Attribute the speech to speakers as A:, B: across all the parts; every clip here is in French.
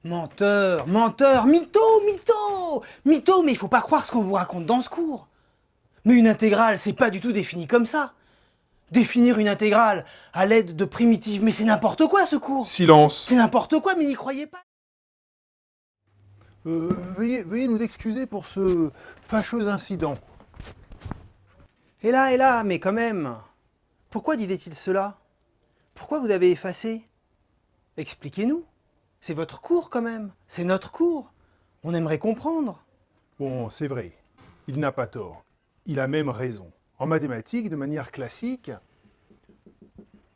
A: Menteur, menteur, mytho, mytho, mytho, mais il faut pas croire ce qu'on vous raconte dans ce cours. Mais une intégrale, c'est pas du tout défini comme ça. Définir une intégrale à l'aide de primitives, mais c'est n'importe quoi ce cours.
B: Silence.
A: C'est n'importe quoi, mais n'y croyez pas.
B: Veuillez nous excuser pour ce fâcheux incident.
A: Et là, mais quand même. Pourquoi disait-il cela? Pourquoi vous avez effacé? Expliquez-nous. C'est votre cours quand même. C'est notre cours. On aimerait comprendre.
B: Bon, c'est vrai, il n'a pas tort. Il a même raison. En mathématiques, de manière classique,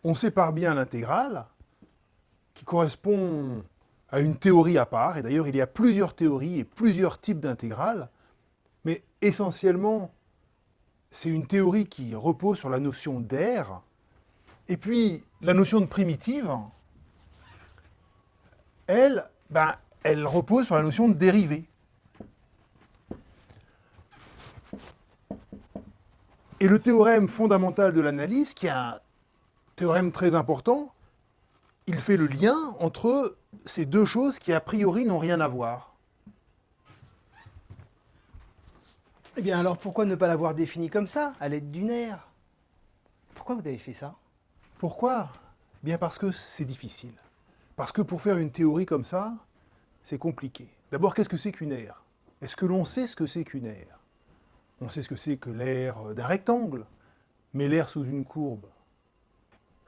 B: on sépare bien l'intégrale, qui correspond à une théorie à part, et d'ailleurs il y a plusieurs théories et plusieurs types d'intégrales, mais essentiellement, c'est une théorie qui repose sur la notion d'aire, et puis la notion de primitive, elle repose sur la notion de dérivée. Et le théorème fondamental de l'analyse, qui est un théorème très important, il fait le lien entre ces deux choses qui a priori n'ont rien à voir.
A: Eh bien alors pourquoi ne pas l'avoir défini comme ça, à l'aide d'une aire? Pourquoi vous avez fait ça?
B: Pourquoi? Bien parce que c'est difficile. Parce que pour faire une théorie comme ça, c'est compliqué. D'abord, qu'est-ce que c'est qu'une aire? Est-ce que l'on sait ce que c'est qu'une aire? On sait ce que c'est que l'aire d'un rectangle, mais l'aire sous une courbe,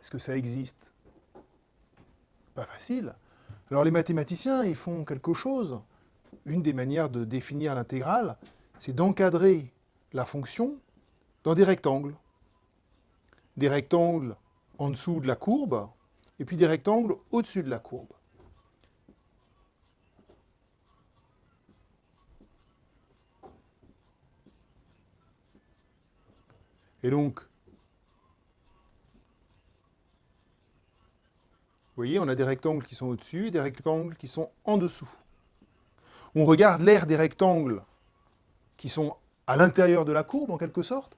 B: est-ce que ça existe? Pas facile. Alors les mathématiciens, ils font quelque chose. Une des manières de définir l'intégrale, c'est d'encadrer la fonction dans des rectangles. Des rectangles en dessous de la courbe, et puis des rectangles au-dessus de la courbe. Et donc, vous voyez, on a des rectangles qui sont au-dessus et des rectangles qui sont en dessous. On regarde l'aire des rectangles qui sont à l'intérieur de la courbe, en quelque sorte,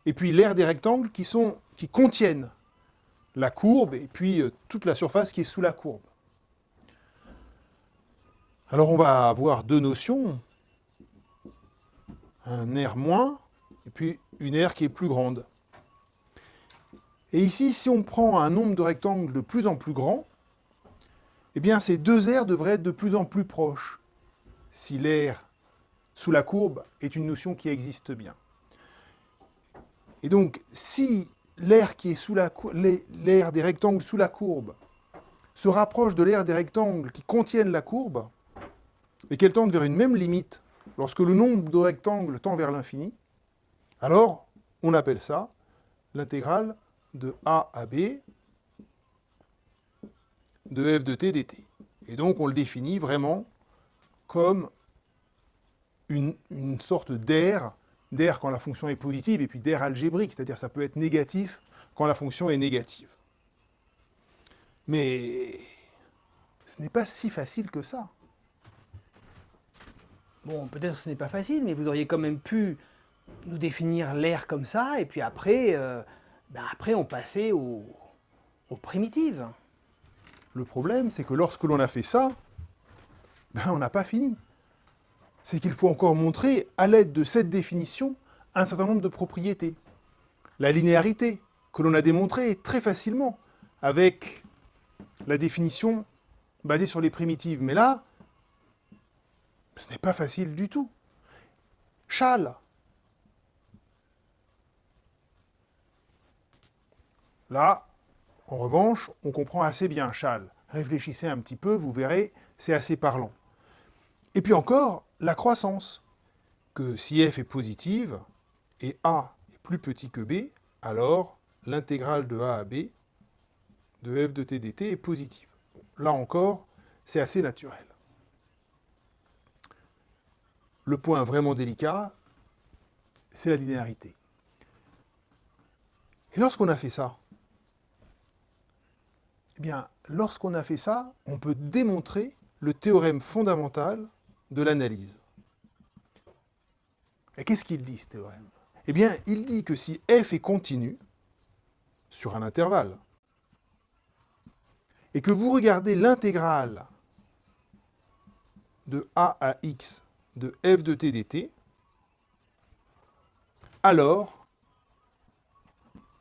B: et puis l'aire des rectangles qui contiennent la courbe et puis toute la surface qui est sous la courbe. Alors on va avoir deux notions, un aire moins et puis une aire qui est plus grande. Et ici, si on prend un nombre de rectangles de plus en plus grand, eh bien ces deux aires devraient être de plus en plus proches, si l'aire sous la courbe est une notion qui existe bien. Et donc, si l'aire qui est sous l'aire des rectangles sous la courbe se rapproche de l'aire des rectangles qui contiennent la courbe, et qu'elle tende vers une même limite, lorsque le nombre de rectangles tend vers l'infini, alors on appelle ça l'intégrale de a à b de f de t dt. Et donc on le définit vraiment comme une sorte d'aire quand la fonction est positive, et puis d'aire algébrique, c'est-à-dire ça peut être négatif quand la fonction est négative. Mais ce n'est pas si facile que ça.
A: Bon, peut-être que ce n'est pas facile, mais vous auriez quand même pu nous définir l'aire comme ça, et puis après, après on passait aux primitives.
B: Le problème, c'est que lorsque l'on a fait ça, on n'a pas fini. C'est qu'il faut encore montrer, à l'aide de cette définition, un certain nombre de propriétés. La linéarité, que l'on a démontrée très facilement, avec la définition basée sur les primitives. Mais là, ce n'est pas facile du tout. Châle. Là, en revanche, on comprend assez bien Châle. Réfléchissez un petit peu, vous verrez, c'est assez parlant. Et puis encore, la croissance, que si f est positive et a est plus petit que b, alors l'intégrale de a à b de f de t dt est positive. Là encore, c'est assez naturel. Le point vraiment délicat, c'est la linéarité. Et lorsqu'on a fait ça, eh bien, lorsqu'on a fait ça, on peut démontrer le théorème fondamental de l'analyse. Et qu'est-ce qu'il dit, ce théorème? Eh bien, il dit que si f est continu, sur un intervalle, et que vous regardez l'intégrale de a à x de f de t dt, alors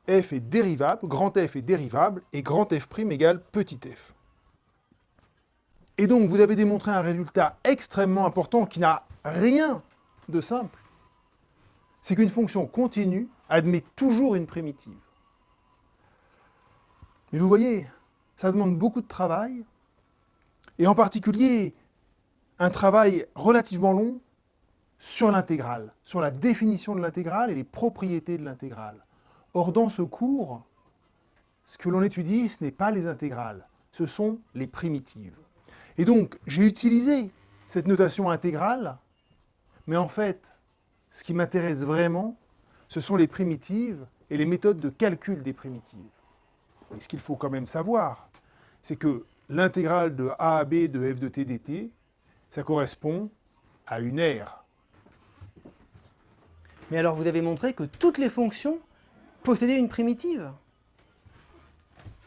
B: f est dérivable, grand F est dérivable, et grand F' égale petit f. Et donc, vous avez démontré un résultat extrêmement important qui n'a rien de simple. C'est qu'une fonction continue admet toujours une primitive. Mais vous voyez, ça demande beaucoup de travail, et en particulier un travail relativement long sur l'intégrale, sur la définition de l'intégrale et les propriétés de l'intégrale. Or, dans ce cours, ce que l'on étudie, ce n'est pas les intégrales, ce sont les primitives. Et donc, j'ai utilisé cette notation intégrale, mais en fait, ce qui m'intéresse vraiment, ce sont les primitives et les méthodes de calcul des primitives. Et ce qu'il faut quand même savoir, c'est que l'intégrale de a à b de f de t dt, ça correspond à une aire.
A: Mais alors vous avez montré que toutes les fonctions possédaient une primitive.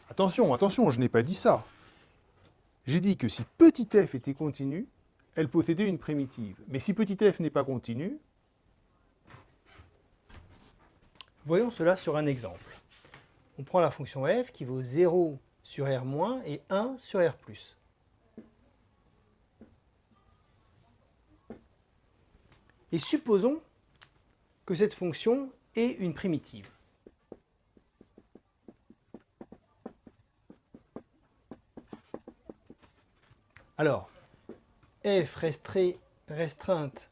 B: Attention, attention, je n'ai pas dit ça. J'ai dit que si petit f était continu, elle possédait une primitive. Mais si petit f n'est pas continu...
A: Voyons cela sur un exemple. On prend la fonction f qui vaut 0 sur r- et 1 sur r+. Et supposons que cette fonction est une primitive. Alors, f restreinte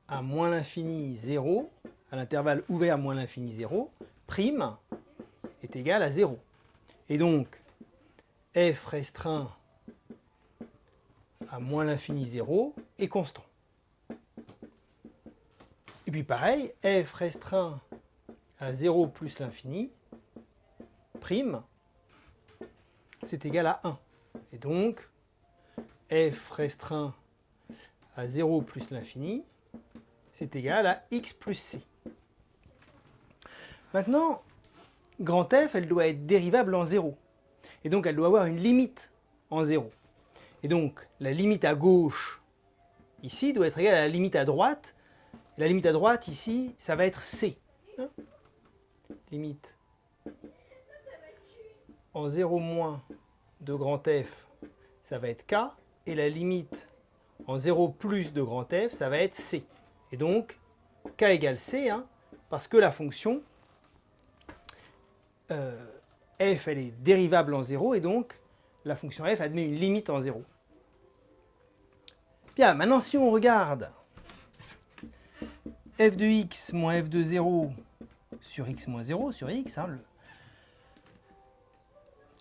A: à moins l'infini 0, à l'intervalle ouvert moins l'infini 0, prime est égal à 0. Et donc, f restreint à moins l'infini 0 est constant. Et puis pareil, f restreint à 0 plus l'infini, prime, c'est égal à 1. Et donc, f restreint à 0 plus l'infini, c'est égal à x plus c. Maintenant, grand F, elle doit être dérivable en 0. Et donc, elle doit avoir une limite en 0. Et donc, la limite à gauche, ici, doit être égale à la limite à droite. La limite à droite, ici, ça va être c. Limite en 0 moins de grand F, ça va être k. Et la limite en 0 plus de grand F, ça va être c. Et donc, k égale c, parce que la fonction f, elle est dérivable en 0, et donc la fonction f admet une limite en 0. Bien, maintenant si on regarde f de x moins f de 0 sur x moins 0, sur x,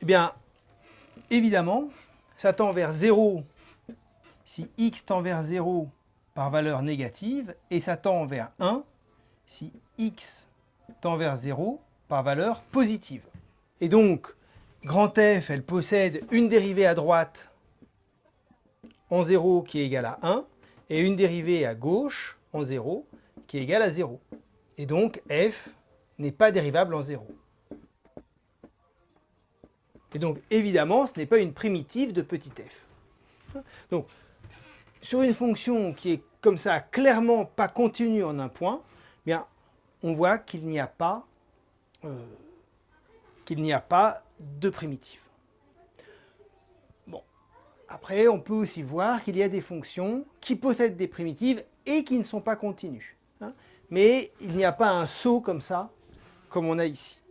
A: eh bien, évidemment, ça tend vers 0 si x tend vers 0 par valeur négative, et ça tend vers 1 si x tend vers 0 par valeur positive. Et donc, grand F, elle possède une dérivée à droite en 0 qui est égale à 1, et une dérivée à gauche en 0 qui est égale à 0. Et donc, f n'est pas dérivable en 0. Et donc, évidemment, ce n'est pas une primitive de petit f. Donc, sur une fonction qui est comme ça, clairement pas continue en un point, bien, on voit qu'il n'y a pas de primitive. Bon. Après, on peut aussi voir qu'il y a des fonctions qui possèdent des primitives et qui ne sont pas continues. Mais il n'y a pas un saut comme ça, comme on a ici.